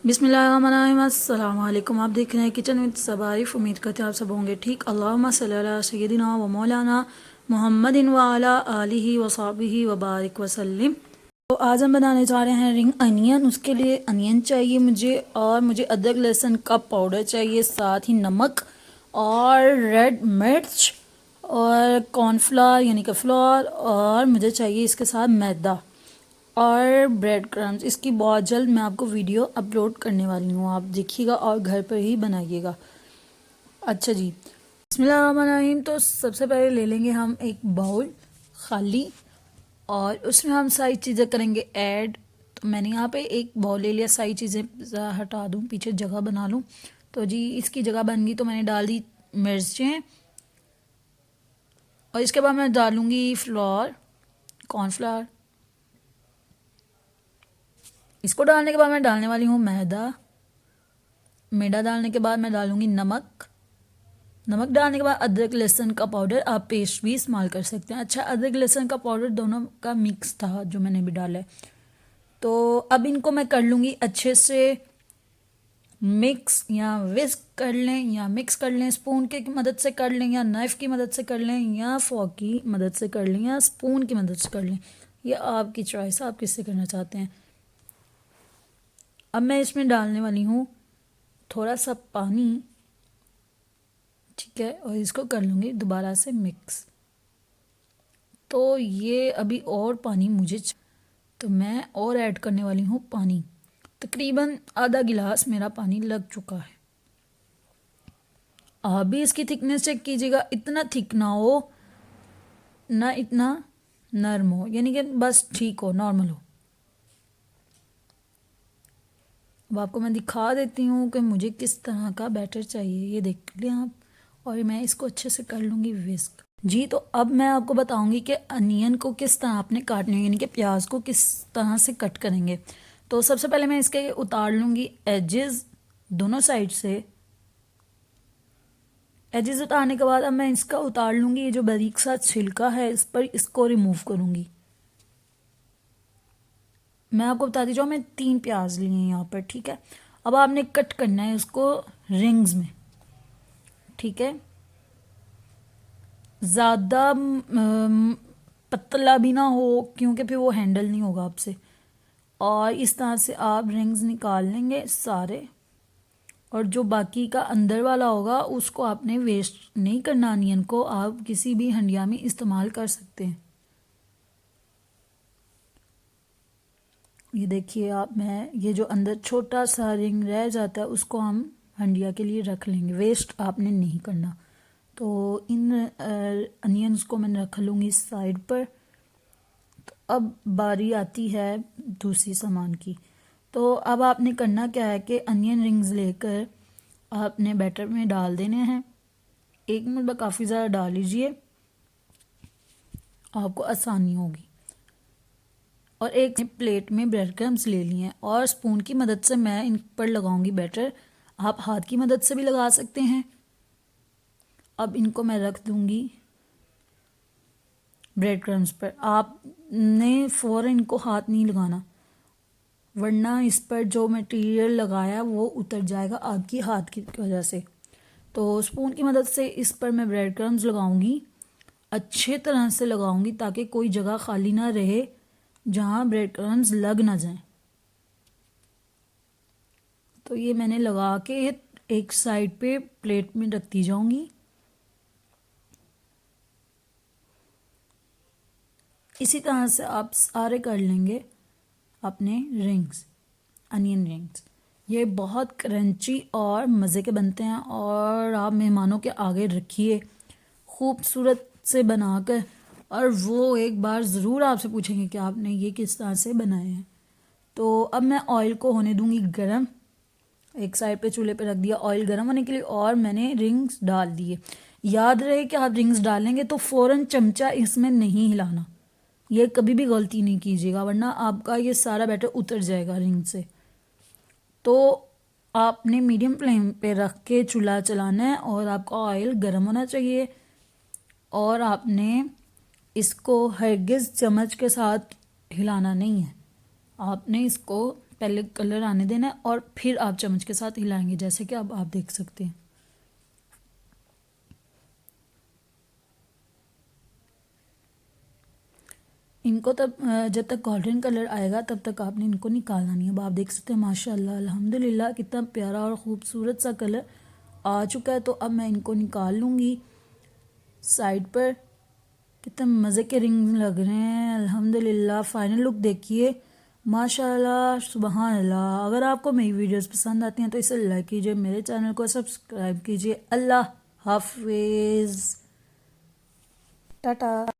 बिस्मिल्लाहिर्रहमानिर्रहीम। अस्सलाम वालेकुम। आप देख रहे हैं किचन विद सबारिफ। उम्मीद करते हैं आप सब होंगे ठीक। अल्लाहुम्मा सल्ली अला सय्यदिना व मौलाना मुहम्मदिन व अला आलिहि व सहबिहि व बारिक वसल्लम। तो आज हम बनाने जा रहे हैं रिंग अनियन। उसके लिए अनियन चाहिए मुझे, और मुझे अदरक लहसुन का पाउडर चाहिए, साथ ही नमक और रेड मिर्च और कॉर्नफ्लावर यानी कि फ्लोर, और मुझे चाहिए इसके साथ मैदा और ब्रेड क्रम्स। इसकी बहुत जल्द मैं आपको वीडियो अपलोड करने वाली हूँ, आप देखिएगा और घर पर ही बनाइएगा। अच्छा जी, बिस्मिल्लाहिर्रहमानिर्रहीम। तो सबसे पहले ले लेंगे हम एक बाउल खाली, और उसमें हम सारी चीज़ें करेंगे ऐड। तो मैंने यहाँ पे एक बाउल ले लिया, सारी चीज़ें हटा दूँ, पीछे जगह बना लूँ। तो जी इसकी जगह बन गई, तो मैंने डाल दी मिर्चें, और इसके बाद मैं डालूँगी फ्लोर, कॉर्नफ्लावर। इसको डालने के बाद मैं डालने वाली हूँ मैदा। मैदा डालने के बाद मैं डालूँगी नमक। नमक डालने के बाद अदरक लहसुन का पाउडर, आप पेस्ट भी इस्तेमाल कर सकते हैं। अच्छा, अदरक लहसुन का पाउडर दोनों का मिक्स था जो मैंने भी डाला है। तो अब इनको मैं कर लूँगी अच्छे से मिक्स, या विस्क कर लें या मिक्स कर लें, स्पून की मदद से कर लें, या नाइफ़ की मदद से कर लें, या फॉर्क की मदद से कर लें, या स्पून की मदद से कर लें। ये आपकी चॉइस, आप किससे करना चाहते हैं। अब मैं इसमें डालने वाली हूँ थोड़ा सा पानी, ठीक है, और इसको कर लूँगी दोबारा से मिक्स। तो ये अभी और पानी तो मैं और ऐड करने वाली हूँ पानी। तकरीबन आधा गिलास मेरा पानी लग चुका है। आप भी इसकी थिकनेस चेक कीजिएगा, इतना थिक ना हो ना इतना नरम हो, यानी कि बस ठीक हो, नॉर्मल हो। अब आपको मैं दिखा देती हूँ कि मुझे किस तरह का बैटर चाहिए, ये देख लें आप। और मैं इसको अच्छे से कर लूँगी विस्क जी। तो अब मैं आपको बताऊँगी कि अनियन को किस तरह आपने काटना है, यानी कि प्याज को किस तरह से कट करेंगे। तो सबसे पहले मैं इसके उतार लूँगी एजेस दोनों साइड से। एजेस उतारने के बाद अब मैं इसका उतार लूँगी, ये जो बारीक सा छिलका है इस पर, इसको रिमूव करूँगी। मैं आपको बताती जाऊँ, मैं 3 प्याज लिए हैं यहाँ पर, ठीक है। अब आपने कट करना है उसको रिंग्स में, ठीक है। ज़्यादा पतला भी ना हो, क्योंकि फिर वो हैंडल नहीं होगा आपसे। और इस तरह से आप रिंग्स निकाल लेंगे सारे, और जो बाकी का अंदर वाला होगा उसको आपने वेस्ट नहीं करना। अनियन को आप किसी भी हंडिया में इस्तेमाल कर सकते हैं। ये देखिए आप, मैं ये जो अंदर छोटा सा रिंग रह जाता है उसको हम हंडिया के लिए रख लेंगे, वेस्ट आपने नहीं करना। तो इन अनियंस को मैं रख लूँगी साइड पर। तो अब बारी आती है दूसरी सामान की। तो अब आपने करना क्या है कि अनियन रिंग्स लेकर आपने बैटर में डाल देने हैं। एक मिनट में काफ़ी ज़्यादा डाल लीजिए, आपको आसानी होगी। और एक प्लेट में ब्रेड क्रम्स ले लिए हैं, और स्पून की मदद से मैं इन पर लगाऊंगी बैटर। आप हाथ की मदद से भी लगा सकते हैं। अब इनको मैं रख दूंगी ब्रेड क्रम्स पर। आपने फ़ौरन इनको हाथ नहीं लगाना, वरना इस पर जो मटेरियल लगाया वो उतर जाएगा आपकी हाथ की वजह से। तो स्पून की मदद से इस पर मैं ब्रेड क्रम्स लगाऊंगी, अच्छे तरह से लगाऊंगी ताकि कोई जगह खाली ना रहे जहाँ ब्रेड क्रम्स लग ना जाएं। तो ये मैंने लगा के एक साइड पे प्लेट में रखती जाऊंगी। इसी तरह से आप सारे कर लेंगे अपने रिंग्स, अनियन रिंग्स। ये बहुत क्रंची और मज़े के बनते हैं, और आप मेहमानों के आगे रखिए खूबसूरत से बनाकर, और वो एक बार ज़रूर आपसे पूछेंगे कि आपने ये किस तरह से बनाए हैं। तो अब मैं ऑयल को होने दूंगी गरम। एक साइड पे चूल्हे पे रख दिया ऑयल गर्म होने के लिए, और मैंने रिंग्स डाल दिए। याद रहे कि आप रिंग्स डालेंगे तो फ़ौरन चमचा इसमें नहीं हिलाना, ये कभी भी गलती नहीं कीजिएगा, वरना आपका ये सारा बैटर उतर जाएगा रिंग से। तो आपने मीडियम फ्लेम पे रख के चूल्हा चलाना है, और आपका ऑयल गर्म होना चाहिए। और आपने इसको हरगिज़ चम्मच के साथ हिलाना नहीं है, आपने इसको पहले कलर आने देना है और फिर आप चम्मच के साथ हिलाएंगे, जैसे कि अब आप देख सकते हैं। इनको तब जब तक गोल्डन कलर आएगा तब तक आपने इनको निकालना नहीं है। अब आप देख सकते हैं माशाल्लाह अल्हम्दुलिल्लाह कितना प्यारा और ख़ूबसूरत सा कलर आ चुका है। तो अब मैं इनको निकाल लूँगी साइड पर। कितने मज़े के रिंग लग रहे हैं अल्हम्दुलिल्लाह। फाइनल लुक देखिए माशाल्लाह सुबहान अल्लाह। अगर आपको मेरी वीडियोस पसंद आती हैं तो इसे लाइक कीजिए, मेरे चैनल को सब्सक्राइब कीजिए। अल्लाह हाफिज़, टाटा।